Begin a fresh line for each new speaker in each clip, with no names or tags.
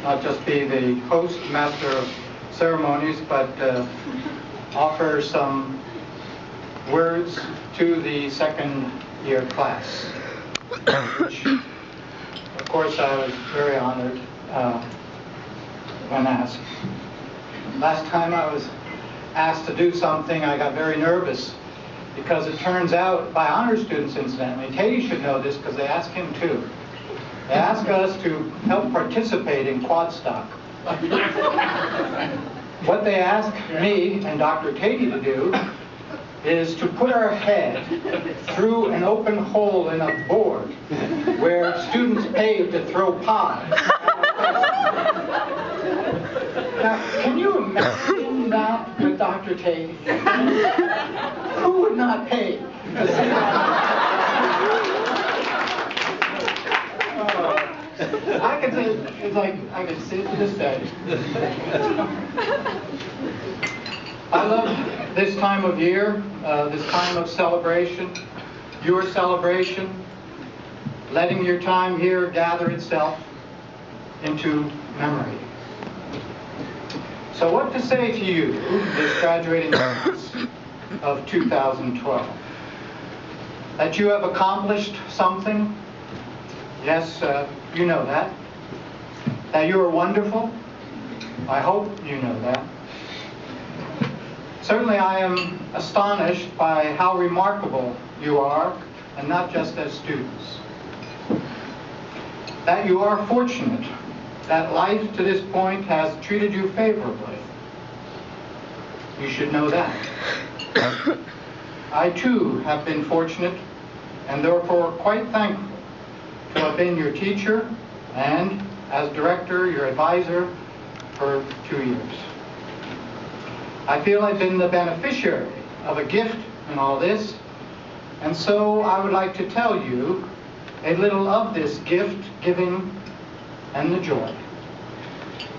not just be the host, master of ceremonies, but offer some words to the second year class, which, of course, I was very honored when asked. Last time I was asked to do something, I got very nervous because it turns out, by honor students incidentally, Katie should know this because they ask him too. They ask us to help participate in quad stock. What they ask me and Dr. Katie to do is to put our head through an open hole in a board where students paid to throw pies. Now, can you imagine that with Dr. Katie? Who would not pay to see that? I could say, it's like, I could see it to this day. I love this time of year, this time of celebration, your celebration, letting your time here gather itself into memory. So what to say to you, this graduating class of 2012? That you have accomplished something? Yes, you know that. That you are wonderful? I hope you know that. Certainly I am astonished by how remarkable you are, and not just as students. That you are fortunate that life to this point has treated you favorably. You should know that. I too have been fortunate, and therefore quite thankful to have been your teacher and, as director, your advisor for 2 years. I feel I've been the beneficiary of a gift in all this, and so I would like to tell you a little of this gift giving and the joy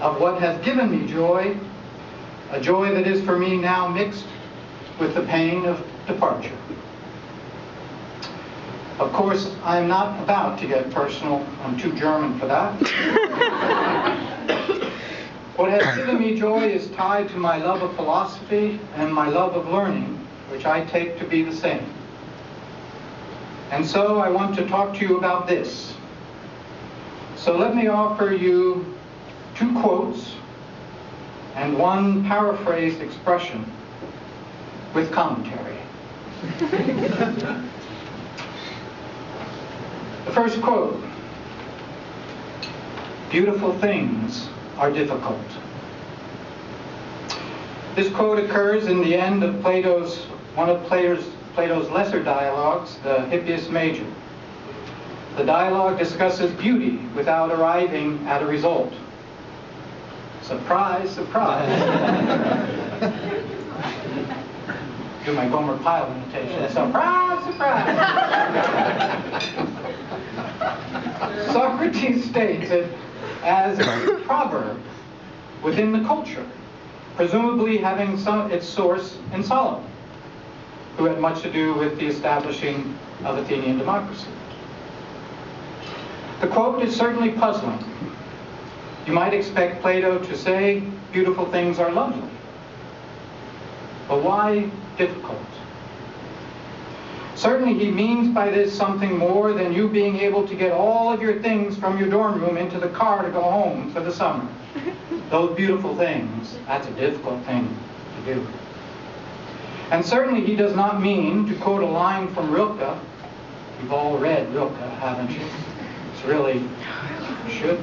of what has given me joy, a joy that is for me now mixed with the pain of departure. Of course, I am not about to get personal. I'm too German for that. What has given me joy is tied to my love of philosophy and my love of learning, which I take to be the same. And so I want to talk to you about this. So let me offer you 2 quotes and 1 paraphrased expression with commentary. The first quote: "Beautiful things are difficult." This quote occurs in the end of one of Plato's lesser dialogues, the Hippias Major. The dialogue discusses beauty without arriving at a result. Surprise, surprise. Do my Gomer Pyle imitation. Surprise, surprise. Socrates states it as a proverb within the culture, presumably having its source in Solomon, who had much to do with the establishing of Athenian democracy. The quote is certainly puzzling. You might expect Plato to say, beautiful things are lovely. But why difficult? Certainly he means by this something more than you being able to get all of your things from your dorm room into the car to go home for the summer. Those beautiful things, that's a difficult thing to do. And certainly he does not mean, to quote a line from Rilke, you've all read Rilke, haven't you? It's really, you should.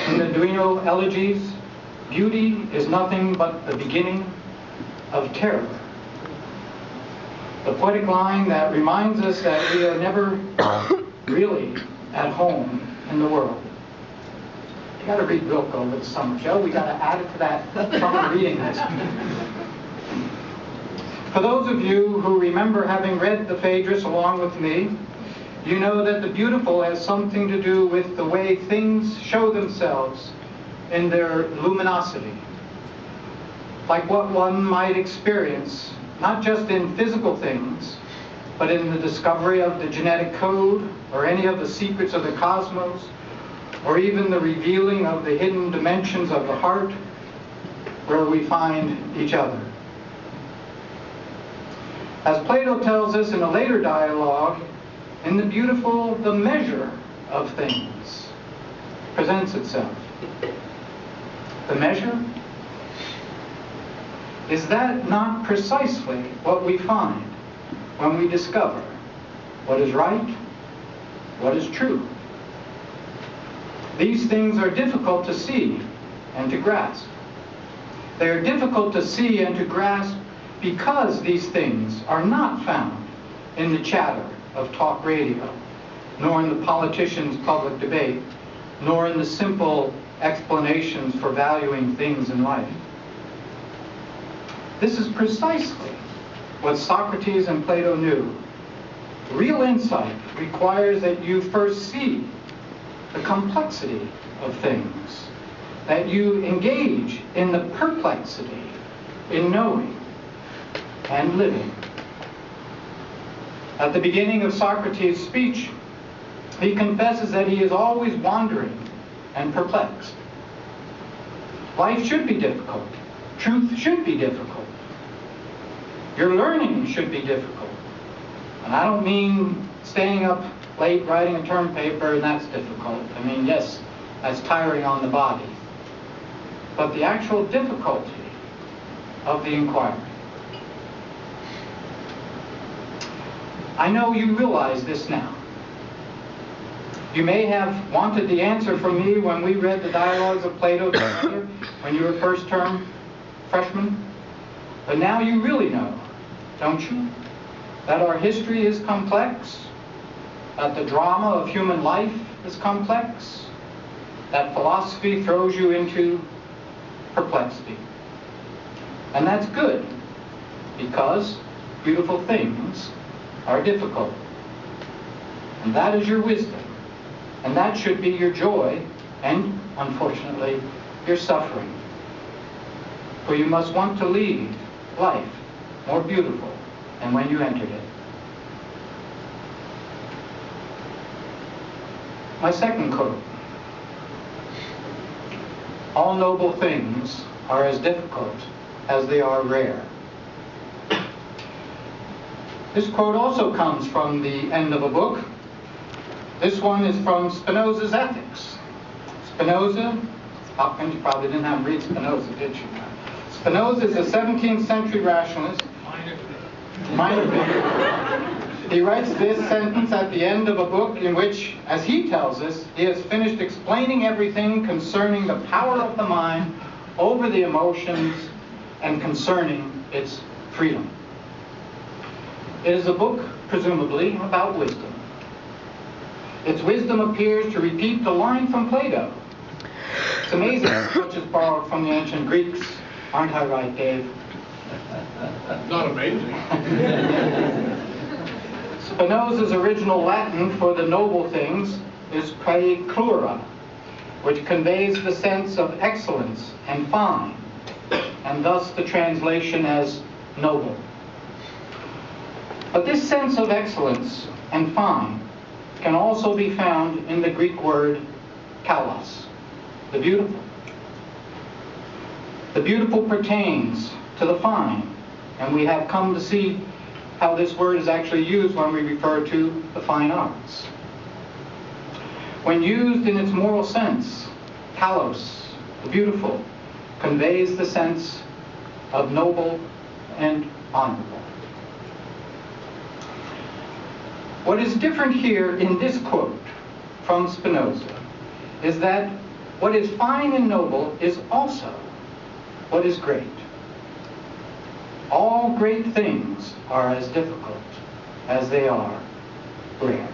In the Duino Elegies, beauty is nothing but the beginning of terror. The poetic line that reminds us that we are never really at home in the world. You got to read Rilke over the summer, Joe. We got to add it to that summer reading list. For those of you who remember having read the Phaedrus along with me, you know that the beautiful has something to do with the way things show themselves in their luminosity. Like what one might experience, not just in physical things, but in the discovery of the genetic code, or any of the secrets of the cosmos, or even the revealing of the hidden dimensions of the heart, where we find each other. As Plato tells us in a later dialogue, in the beautiful, the measure of things presents itself. The measure? Is that not precisely what we find when we discover what is right, what is true? These things are difficult to see and to grasp. They are difficult to see and to grasp because these things are not found in the chatter of talk radio, nor in the politicians' public debate, nor in the simple explanations for valuing things in life. This is precisely what Socrates and Plato knew. Real insight requires that you first see the complexity of things, that you engage in the perplexity in knowing and living. At the beginning of Socrates' speech, he confesses that he is always wandering and perplexed. Life should be difficult. Truth should be difficult. Your learning should be difficult. And I don't mean staying up late writing a term paper and that's difficult. I mean, yes, that's tiring on the body. But the actual difficulty of the inquiry. I know you realize this now. You may have wanted the answer from me when we read the dialogues of Plato together when you were first term freshmen. But now you really know, don't you, that our history is complex, that the drama of human life is complex, that philosophy throws you into perplexity. And that's good, because beautiful things are difficult. And that is your wisdom. And that should be your joy and, unfortunately, your suffering. For you must want to leave life more beautiful than when you entered it. My second quote. All noble things are as difficult as they are rare. This quote also comes from the end of a book. This one is from Spinoza's Ethics. Spinoza, Hopkins, you probably didn't have to read Spinoza, did you? Spinoza is a 17th century rationalist. Minor figure. He writes this sentence at the end of a book in which, as he tells us, he has finished explaining everything concerning the power of the mind over the emotions and concerning its freedom. It is a book, presumably, about wisdom. Its wisdom appears to repeat the line from Plato. It's amazing how much is borrowed from the ancient Greeks. Aren't I right, Dave?
Not amazing.
Spinoza's original Latin for the noble things is praeclura, which conveys the sense of excellence and fine, and thus the translation as noble. But this sense of excellence and fine can also be found in the Greek word kalos, the beautiful. The beautiful pertains to the fine, and we have come to see how this word is actually used when we refer to the fine arts. When used in its moral sense, kalos, the beautiful, conveys the sense of noble and honorable. What is different here in this quote from Spinoza is that what is fine and noble is also what is great. All great things are as difficult as they are rare.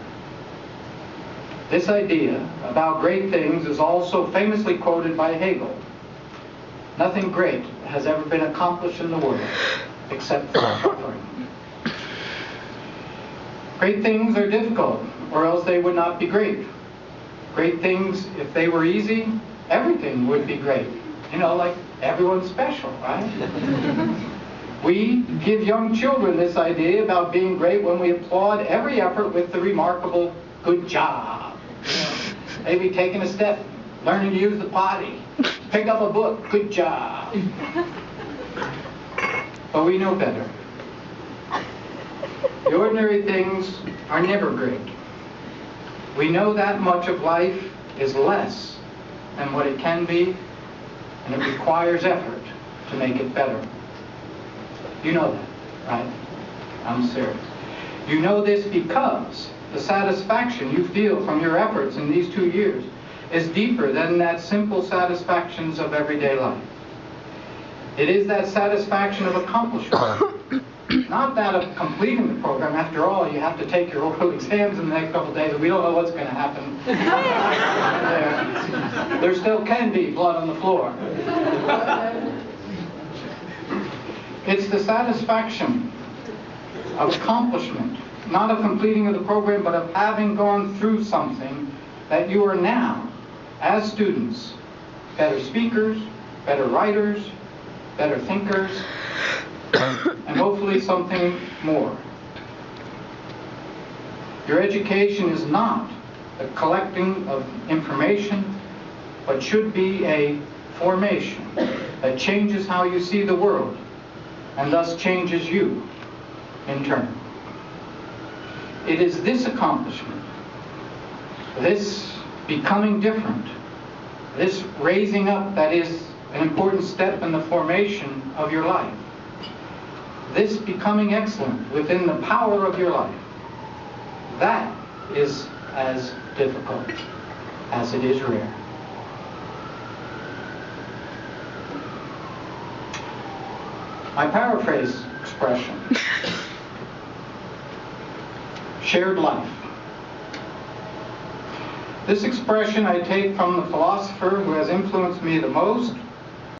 This idea about great things is also famously quoted by Hegel. Nothing great has ever been accomplished in the world except for suffering. Great things are difficult, or else they would not be great. Great things, if they were easy, everything would be great. You know, like everyone's special, right? We give young children this idea about being great when we applaud every effort with the remarkable "good job." Maybe taking a step, learning to use the potty, pick up a book, good job. But we know better. The ordinary things are never great. We know that much of life is less than what it can be, and it requires effort to make it better. You know that, right? I'm serious. You know this because the satisfaction you feel from your efforts in these 2 years is deeper than that simple satisfactions of everyday life. It is that satisfaction of accomplishment, not that of completing the program. After all, you have to take your oral exams in the next couple of days, and we don't know what's going to happen. There still can be blood on the floor. It's the satisfaction of accomplishment, not of completing of the program, but of having gone through something that you are now, as students, better speakers, better writers, better thinkers, and hopefully something more. Your education is not the collecting of information, but should be a formation that changes how you see the world, and thus changes you in turn. It is this accomplishment, this becoming different, this raising up that is an important step in the formation of your life. This becoming excellent within the power of your life. That is as difficult as it is rare. I paraphrase expression. Shared life. This expression I take from the philosopher who has influenced me the most,